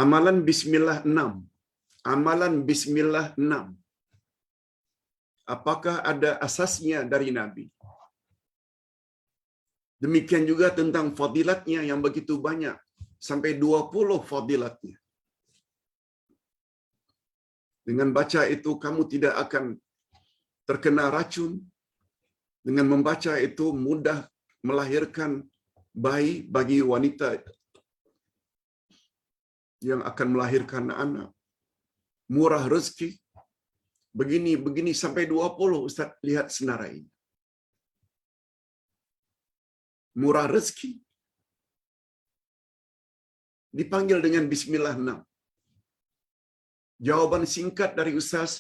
Amalan bismillah 6. Amalan bismillah 6. Apakah ada asasnya dari Nabi? Demikian juga tentang fadilatnya yang begitu banyak. Sampai 20 fadilatnya. Dengan baca itu kamu tidak akan terkena racun. Dengan membaca itu mudah melahirkan bayi bagi wanita yang akan melahirkan anak. Murah rezeki. Begini sampai 20 Ustaz lihat senarai. Murah rezeki. Dipanggil dengan bismillah 6. Jawaban singkat dari Ustaz,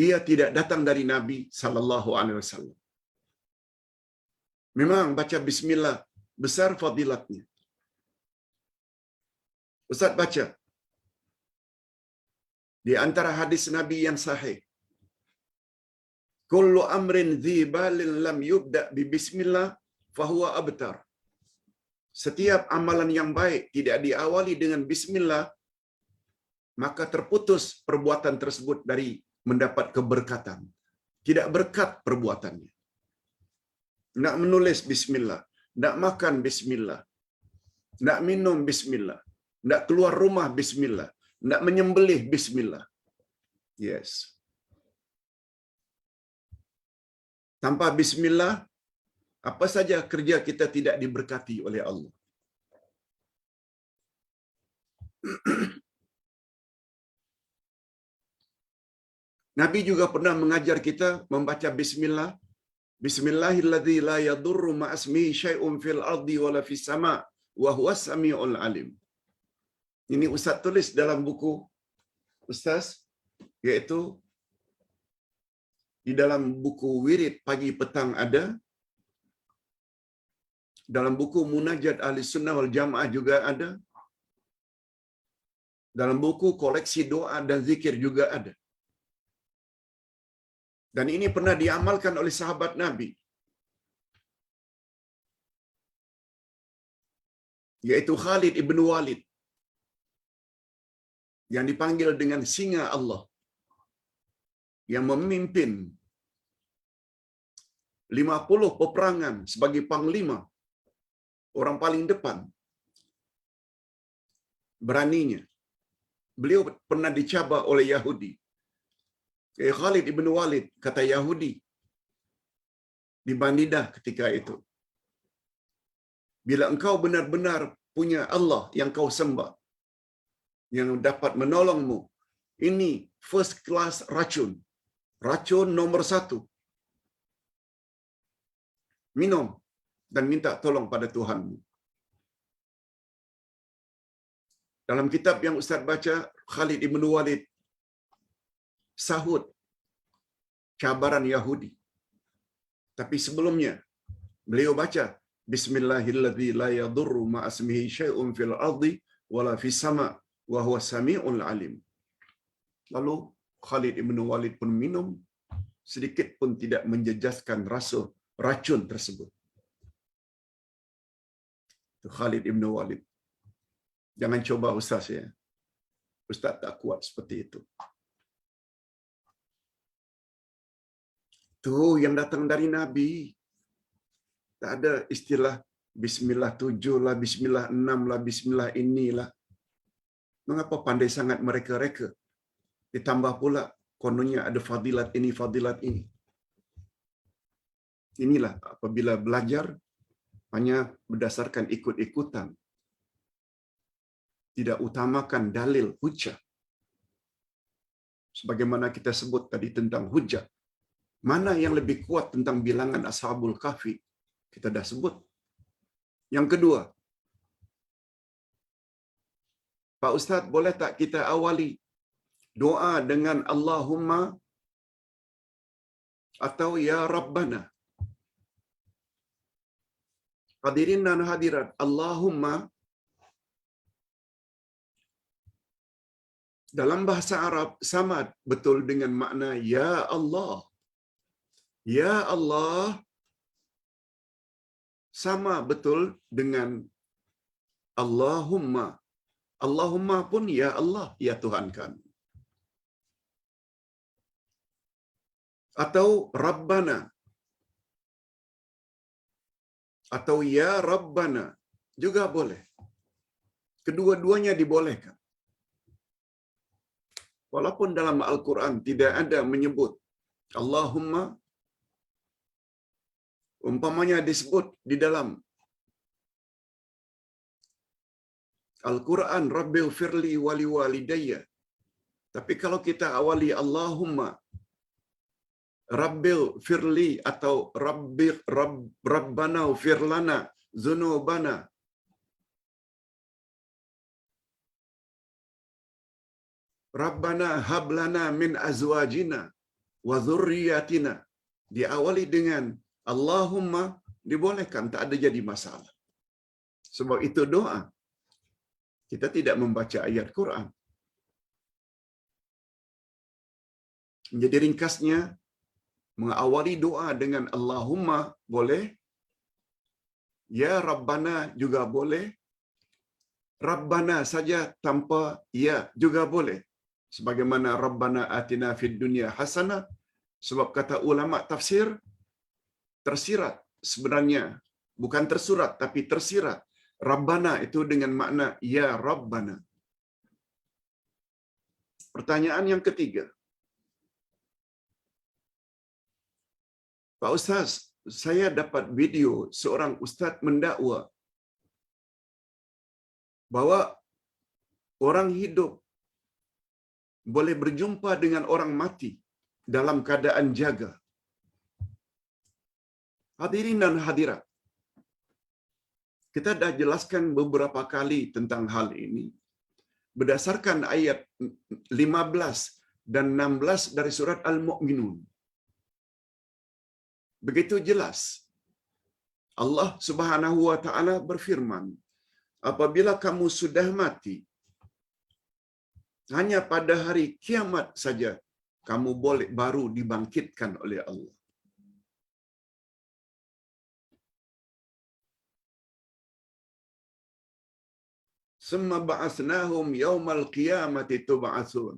ia tidak datang dari Nabi sallallahu alaihi wasallam. Memang baca bismillah besar fadilatnya. Ustaz baca di antara hadis Nabi yang sahih, kullu amrin dhibalin lam yubda bi bismillah fahuwa abtar. Setiap amalan yang baik tidak diawali dengan bismillah, maka terputus perbuatan tersebut dari mendapat keberkatan. Tidak berkat perbuatannya. Nak menulis bismillah, nak makan bismillah, nak minum bismillah, nak keluar rumah bismillah, nak menyembelih bismillah. Yes. Tanpa bismillah, apa saja kerja kita tidak diberkati oleh Allah. Nabi juga pernah mengajar kita membaca bismillah. Bismillahilladzi la yadurru ma'asmihi syai'un fil ardi wala fis sama' wa huwas samiul alim. Ini Ustaz tulis dalam buku Ustaz, yaitu di dalam buku wirid pagi petang ada, dalam buku Munajat Ahli Sunnah wal Jamaah juga ada, dalam buku koleksi doa dan zikir juga ada. Dan ini pernah diamalkan oleh sahabat Nabi, yaitu Khalid ibn Walid, yang dipanggil dengan singa Allah, yang memimpin 50 peperangan sebagai panglima, orang paling depan. Beraninya. Beliau pernah dicabar oleh Yahudi. Khalid ibn Walid, kata Yahudi di Banidah ketika itu, bila engkau benar-benar punya Allah yang kau sembah, yang dapat menolongmu, ini first class racun. Racun nomor 1. Minum dan minta tolong pada Tuhanmu. Dalam kitab yang Ustaz baca, Khalid ibn Walid sahut cabaran Yahudi. Tapi sebelumnya, beliau baca, Bismillahilladzi la yadurru ma'asmihi syai'un fil ardi wala fis sama' wa huwa sami'ul alim. Lalu Khalid ibn Walid pun minum, sedikit pun tidak menjejaskan rasa racun tersebut. Itu Khalid ibn Walid. Jangan coba Ustaz ya. Ustaz tak kuat seperti itu. Itu yang datang dari Nabi. Tak ada istilah Bismillah 7 lah, Bismillah 6 lah, Bismillah inilah. Mengapa pandai sangat mereka-reka? Ditambah pula kononnya ada fadilat ini, fadilat ini. Inilah apabila belajar hanya berdasarkan ikut-ikutan. Tidak utamakan dalil hujjah. Sebagaimana kita sebut tadi tentang hujjah. Mana yang lebih kuat tentang bilangan Ashabul Kahfi? Kita dah sebut. Yang kedua, Pak Ustaz, boleh tak kita awali doa dengan Allahumma atau Ya Rabbana? Hadirin dan hadirat, Allahumma dalam bahasa Arab sama betul dengan makna Ya Allah. Ya Allah, sama betul dengan Allahumma. Allahumma pun ya Allah, ya Tuhan kami. Atau Rabbana. Atau ya Rabbana. Juga boleh. Kedua-duanya dibolehkan. Walaupun dalam Al-Quran tidak ada menyebut Allahumma, umpamanya disebut di dalam Al-Quran, Rabbil firli wali walidayya. Tapi kalau kita awali Allahumma, Rabbil firli atau Rabbana firlana zunubana, Rabbana hablana min azwajina wa dhurriyyatina, diawali dengan Allahumma, dibolehkan, tak ada jadi masalah. Sebab itu doa. Kita tidak membaca ayat Quran. Jadi ringkasnya, mengawali doa dengan Allahumma boleh, ya Rabbana juga boleh, Rabbana saja tanpa ya juga boleh. Sebagaimana Rabbana atina fid dunya hasanah, sebab kata ulama tafsir, tersirat sebenarnya, bukan tersurat tapi tersirat. Rabbana itu dengan makna ya Rabbana. Pertanyaan yang ketiga. Pak Ustaz, saya dapat video seorang ustaz mendakwa bahwa orang hidup boleh berjumpa dengan orang mati dalam keadaan jaga. Hadirin dan hadirat, kita dah jelaskan beberapa kali tentang hal ini berdasarkan ayat 15 dan 16 dari surat Al-Mu'minun. Begitu jelas Allah Subhanahu wa taala berfirman, apabila kamu sudah mati, hanya pada hari kiamat saja kamu boleh baru dibangkitkan oleh Allah. Summa ba'asnahum yaumal qiyamati tub'atsun.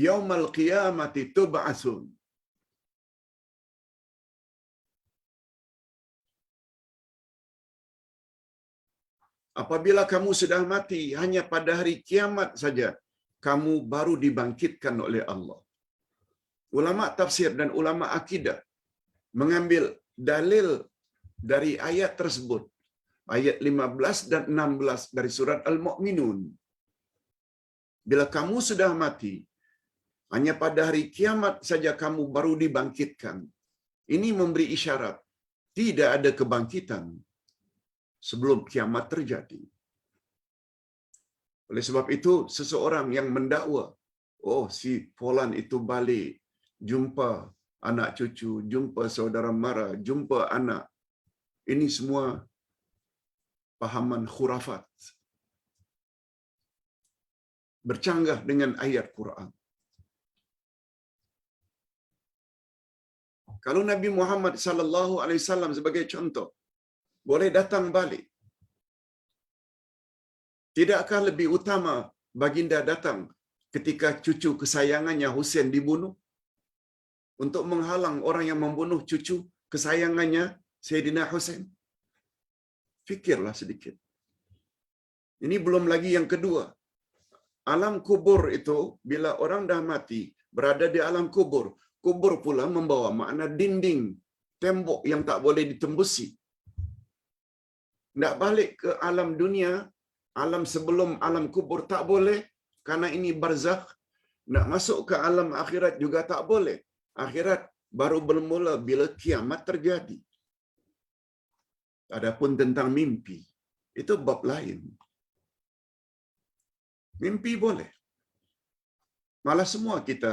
Yaumal qiyamati tub'atsun. Apabila kamu sudah mati, hanya pada hari kiamat saja kamu baru dibangkitkan oleh Allah. Ulama tafsir dan ulama akidah mengambil dalil dari ayat tersebut, ayat 15 dan 16 dari surat Al-Mu'minun. Bila kamu sudah mati, hanya pada hari kiamat saja kamu baru dibangkitkan. Ini memberi isyarat tidak ada kebangkitan sebelum kiamat terjadi. Oleh sebab itu, seseorang yang mendakwa, oh si Fulan itu balik, jumpa anak cucu, jumpa saudara mara, jumpa anak. Ini semua pahaman khurafat. Bercanggah dengan ayat Quran. Kalau Nabi Muhammad sallallahu alaihi wasallam sebagai contoh boleh datang balik, tidakkah lebih utama baginda datang ketika cucu kesayangannya Husain dibunuh untuk menghalang orang yang membunuh cucu kesayangannya Sayyidina Husain? Fikirlah sedikit. Ini belum lagi yang kedua. Alam kubur itu, bila orang dah mati, berada di alam kubur, kubur pula membawa makna dinding, tembok yang tak boleh ditembusi. Nak balik ke alam dunia, alam sebelum alam kubur tak boleh, karena ini barzakh. Nak masuk ke alam akhirat juga tak boleh. Akhirat baru bermula bila kiamat terjadi. Adapun tentang mimpi, itu bab lain. Mimpi boleh. Malah semua kita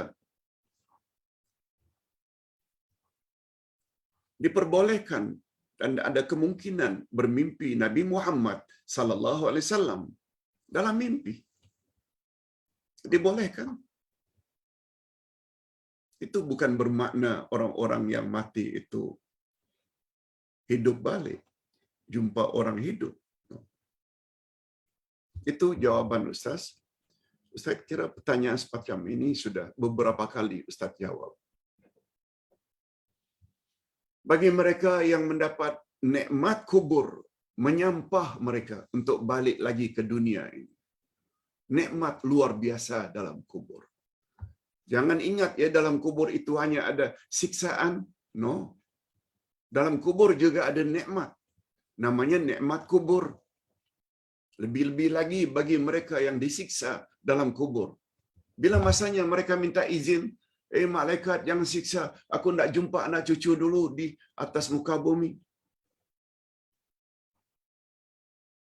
diperbolehkan dan ada kemungkinan bermimpi Nabi Muhammad sallallahu alaihi wasallam dalam mimpi. Dibolehkan. Itu bukan bermakna orang-orang yang mati itu hidup balik, jumpa orang hidup. Itu jawaban Ustaz. Ustaz kira pertanyaan semacam ini sudah beberapa kali Ustaz jawab. Bagi mereka yang mendapat nikmat kubur, menyampah mereka untuk balik lagi ke dunia ini. Nikmat luar biasa dalam kubur. Jangan ingat ya, dalam kubur itu hanya ada siksaan. No. Dalam kubur juga ada nikmat. Namanya nikmat kubur. Lebih-lebih lagi bagi mereka yang disiksa dalam kubur. Bila masanya mereka minta izin, malaikat jangan siksa, aku nak jumpa anak cucu dulu di atas muka bumi.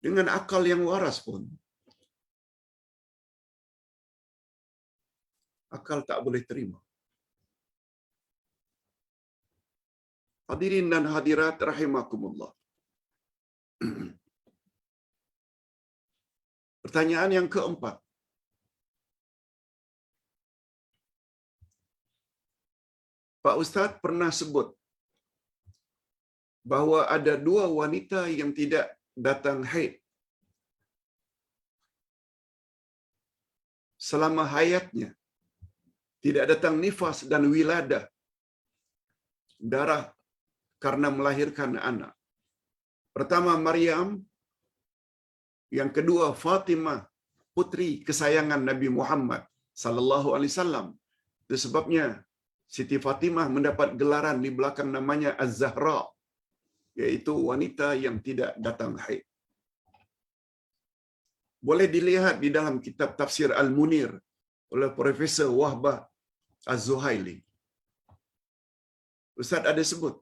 Dengan akal yang waras pun, akal tak boleh terima. Hadirin dan hadirat rahimakumullah. Pertanyaan yang keempat. Pak Ustaz pernah sebut bahawa ada 2 wanita yang tidak datang haid selama hayatnya. Tidak datang nifas dan wiladah, darah karena melahirkan anak. Pertama Maryam, yang kedua Fatimah, putri kesayangan Nabi Muhammad sallallahu alaihi wasallam. Itu sebabnya Siti Fatimah mendapat gelaran di belakang namanya Az-Zahra, yaitu wanita yang tidak datang haid. Boleh dilihat di dalam kitab Tafsir Al-Munir oleh Profesor Wahbah Az-Zuhaili. Ustaz ada sebut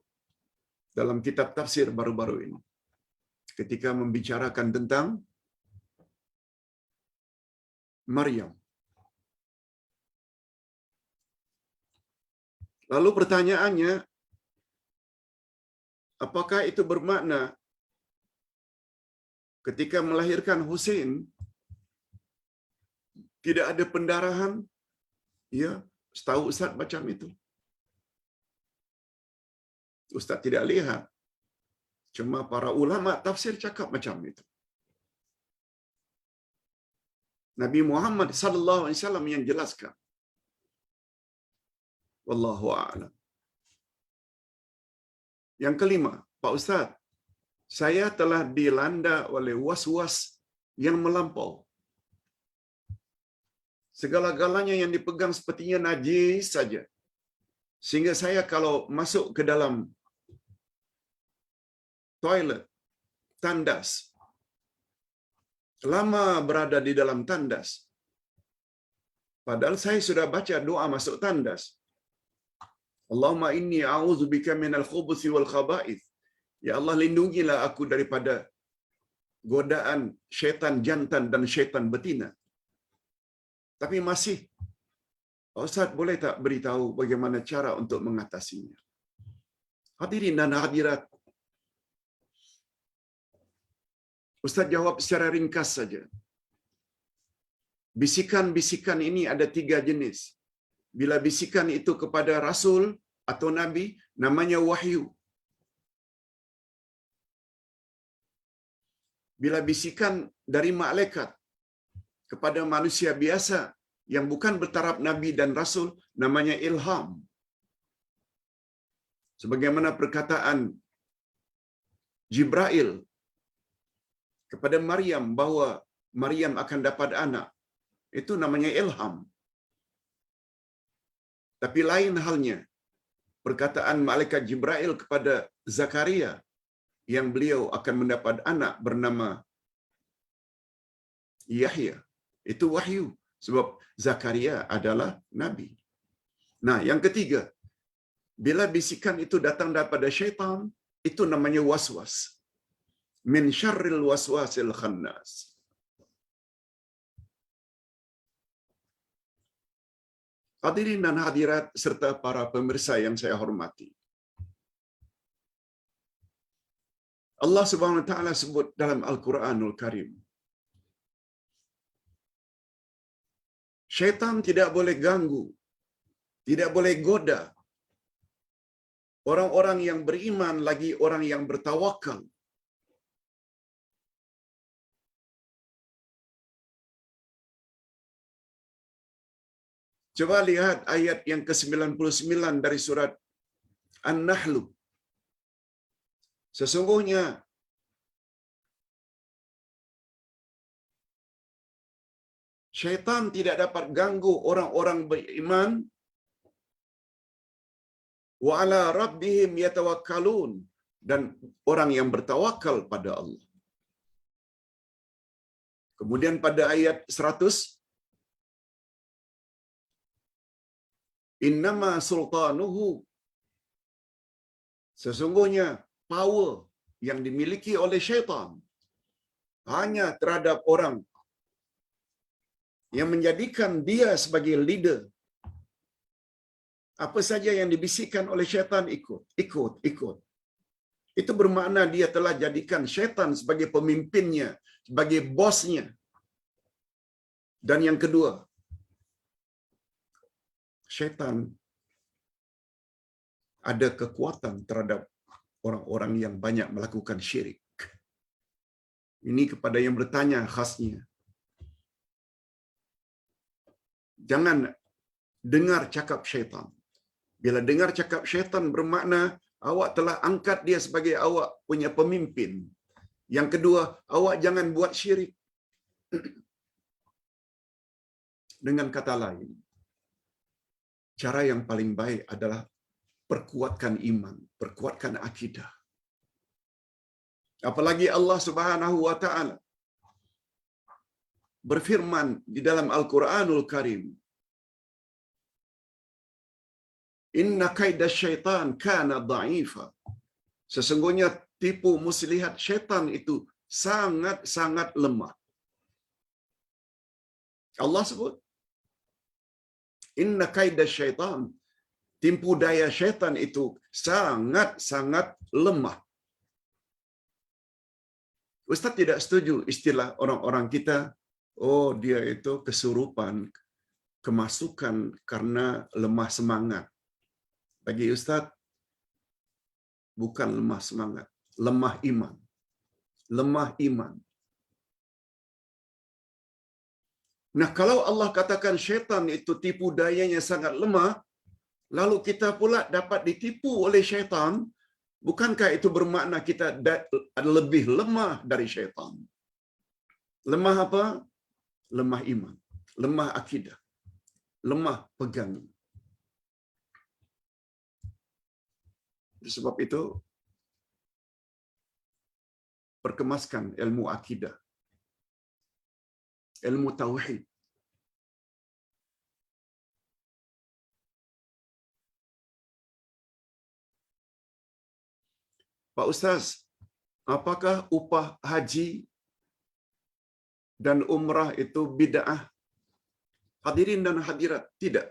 dalam kitab tafsir baru-baru ini ketika membicarakan tentang Maryam. Lalu pertanyaannya, apakah itu bermakna ketika melahirkan Hussein tidak ada pendarahan? Ya, setahu Ustaz macam itu. Ustaz tidak lihat. Cuma para ulama tafsir cakap macam itu. Nabi Muhammad sallallahu alaihi wasallam yang jelaskan. Wallahu a'lam. Yang kelima, Pak Ustaz, saya telah dilanda oleh was-was yang melampau. Segala-galanya yang dipegang sepertinya najis saja. Sehingga saya kalau masuk ke dalam toilet, tandas, lama berada di dalam tandas, padahal saya sudah baca doa masuk tandas. Allahumma inni a'udzubika minal khubuthi wal khaba'ith. Ya Allah, lindungilah aku daripada godaan syaitan jantan dan syaitan betina. Tapi masih, Ustaz boleh tak beritahu bagaimana cara untuk mengatasinya? Hadirin dan hadirat, Ustaz jawab secara ringkas saja. Bisikan-bisikan ini ada 3 jenis. Bila bisikan itu kepada Rasul atau Nabi, namanya wahyu. Bila bisikan dari malaikat kepada manusia biasa yang bukan bertaraf Nabi dan Rasul, namanya ilham. Sebagaimana perkataan Jibril kepada Maryam bahawa Maryam akan dapat anak, itu namanya ilham. Tapi lain halnya perkataan malaikat Jibril kepada Zakaria yang beliau akan mendapat anak bernama Yahya. Itu wahyu, sebab Zakaria adalah nabi. Nah, yang ketiga, bila bisikan itu datang daripada syaitan, itu namanya waswas. Min syarril waswasil khannas. Hadirin dan hadirat serta para pemirsa yang saya hormati. Allah Subhanahu wa taala sebut dalam Al-Qur'anul Karim, syaitan tidak boleh ganggu, Tidak boleh goda orang-orang yang beriman, lagi orang yang bertawakal. Coba lihat ayat yang ke-99 dari surat An-Nahl. Sesungguhnya syaitan tidak dapat ganggu orang-orang beriman, wa ala rabbihim yatawakkalun, dan orang yang bertawakal pada Allah. Kemudian pada ayat 100, innama sultanuhu, sesungguhnya power yang dimiliki oleh syaitan hanya terhadap orang yang menjadikan dia sebagai leader. Apa saja yang dibisikkan oleh syaitan ikut. Itu bermakna dia telah jadikan syaitan sebagai pemimpinnya, sebagai bosnya. Dan yang kedua, syaitan ada kekuatan terhadap orang-orang yang banyak melakukan syirik. Ini kepada yang bertanya khasnya. Jangan dengar cakap syaitan. Bila dengar cakap syaitan bermakna awak telah angkat dia sebagai awak punya pemimpin. Yang kedua, awak jangan buat syirik. Dengan kata lain, cara yang paling baik adalah perkuatkan iman, perkuatkan akidah. Apalagi Allah Subhanahu wa taala berfirman di dalam Al-Qur'anul Karim, inna kaidash syaitan kana dha'ifa. Sesungguhnya tipu muslihat syaitan itu sangat-sangat lemah. Allah sebut, inna kaidash syaitan, tipu daya syaitan itu sangat-sangat lemah. Ustaz tidak setuju istilah orang-orang kita, oh dia itu kesurupan, kemasukan karena lemah semangat. Bagi Ustaz, bukan lemah semangat, lemah iman. Lemah iman. Nah, kalau Allah katakan syaitan itu tipu dayanya sangat lemah, lalu kita pula dapat ditipu oleh syaitan, bukankah itu bermakna kita lebih lemah dari syaitan? Lemah apa? Lemah iman, lemah akidah, lemah pegangan. Sebab itu, perkemaskan ilmu akidah, ilmu tauhid. Pak Ustaz, apakah upah haji dan umrah itu bid'ah? Hadirin dan hadirat, tidak.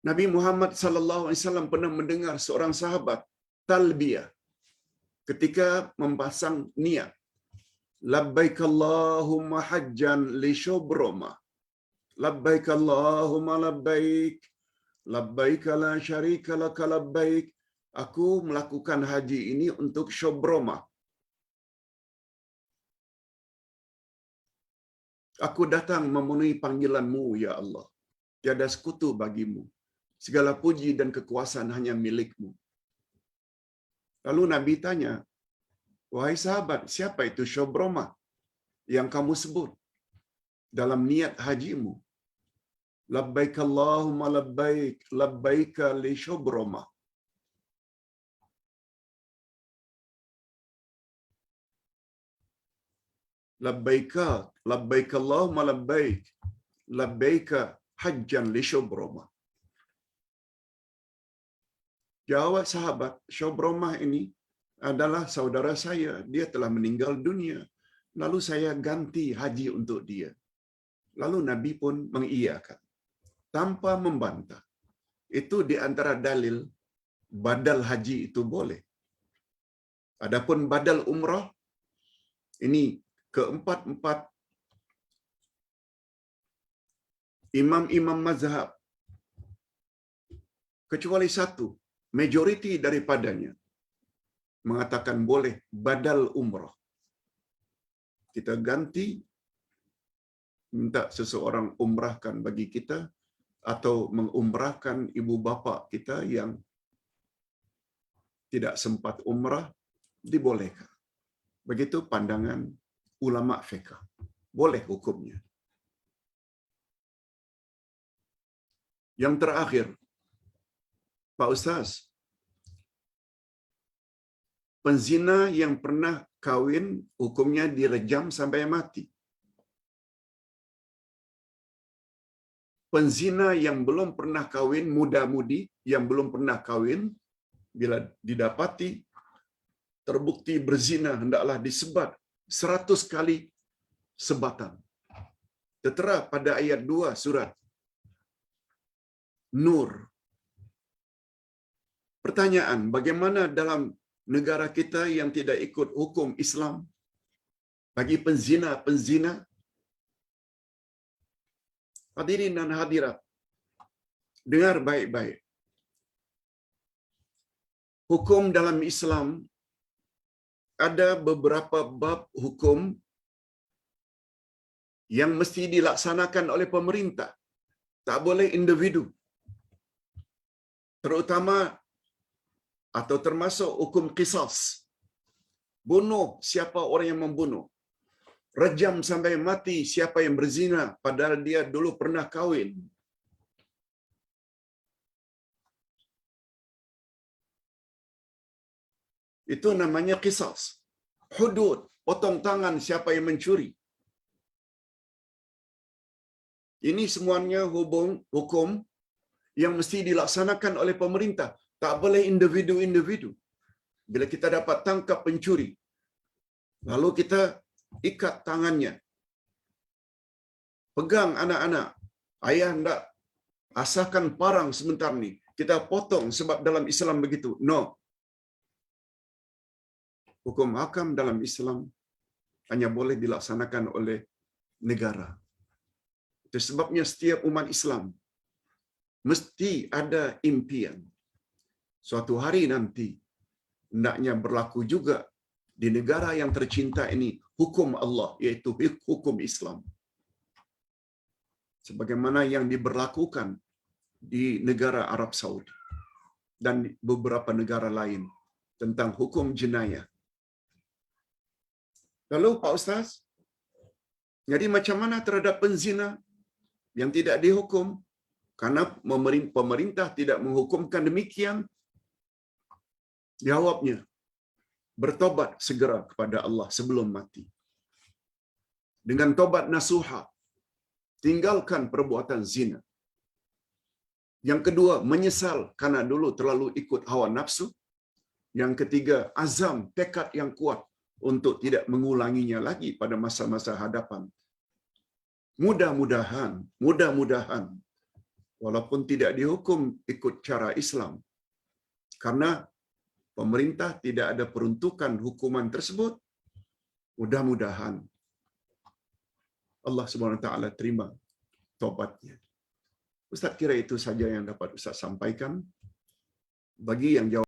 Nabi Muhammad sallallahu alaihi wasallam pernah mendengar seorang sahabat talbiyah ketika memasang niat. Labbaik Allahumma hajjan li Shubroma. Labbaik Allahumma labbaik. Labbaik la syarika laka labbaik. Aku melakukan haji ini untuk Shubroma. Aku datang memenuhi panggilan-Mu, ya Allah. Tiada sekutu bagimu. Segala puji dan kekuasaan hanya milik-Mu. Lalu Nabi tanya, wahai sahabat, siapa itu Shubroma yang kamu sebut dalam niat hajimu? Labbaik Allahumma labbaik, labbaika li Shubroma. Labbaika, labbaik Allahumma labbaik, labbaika hajjan li Shubroma. Jawab sahabat, Shubromah ini adalah saudara saya. Dia telah meninggal dunia. Lalu saya ganti haji untuk dia. Lalu Nabi pun mengiyakan, tanpa membantah. Itu di antara dalil badal haji itu boleh. Adapun badal umrah, ini keempat-empat imam-imam mazhab, kecuali satu, majoriti daripadanya mengatakan boleh badal umrah. Kita ganti, minta seseorang umrahkan bagi kita atau mengumrahkan ibu bapa kita yang tidak sempat umrah, dibolehkan. Begitu pandangan ulama fiqh. Boleh hukumnya. Yang terakhir, Pak Ustaz, penzina yang pernah kawin hukumnya direjam sampai mati. Penzina yang belum pernah kawin, muda-mudi yang belum pernah kawin, bila didapati terbukti berzina, hendaklah disebat 100 kali sebatan. Tertera pada ayat 2 surat Nur. Pertanyaan, bagaimana dalam negara kita yang tidak ikut hukum Islam bagi penzina-penzina? Hadirin dan hadirat, dengar baik-baik. Hukum dalam Islam ada beberapa bab hukum yang mesti dilaksanakan oleh pemerintah. Tak boleh individu. Terutama atau termasuk hukum qisas. Bunuh siapa orang yang membunuh. Rejam sampai mati siapa yang berzina padahal dia dulu pernah kawin. Itu namanya qisas. Hudud, potong tangan siapa yang mencuri. Ini semuanya hukum yang mesti dilaksanakan oleh pemerintah. Tak boleh individu-individu. Bila kita dapat tangkap pencuri, lalu kita ikat tangannya. Pegang anak-anak. Ayah hendak asahkan parang sebentar ni. Kita potong sebab dalam Islam begitu. No. Hukum hakam dalam Islam hanya boleh dilaksanakan oleh negara. Itu sebabnya setiap umat Islam mesti ada impian. Suatu hari nanti hendaknya berlaku juga di negara yang tercinta ini hukum Allah, iaitu hukum Islam. Sebagaimana yang diberlakukan di negara Arab Saudi dan beberapa negara lain tentang hukum jenayah. Lalu Pak Ustaz, jadi macam mana terhadap penzina yang tidak dihukum? Karena pemerintah tidak menghukumkan demikian. Jawabnya, bertobat segera kepada Allah sebelum mati. Dengan tobat nasuha, tinggalkan perbuatan zina. Yang kedua, menyesal karena dulu terlalu ikut hawa nafsu. Yang ketiga, azam, tekad yang kuat untuk tidak mengulanginya lagi pada masa-masa hadapan. Mudah-mudahan, walaupun tidak dihukum ikut cara Islam, karena pemerintah tidak ada peruntukan hukuman tersebut, mudah-mudahan Allah Subhanahu Wa Taala terima taubatnya. Ustaz kira itu saja yang dapat Ustaz sampaikan. Bagi yang jawab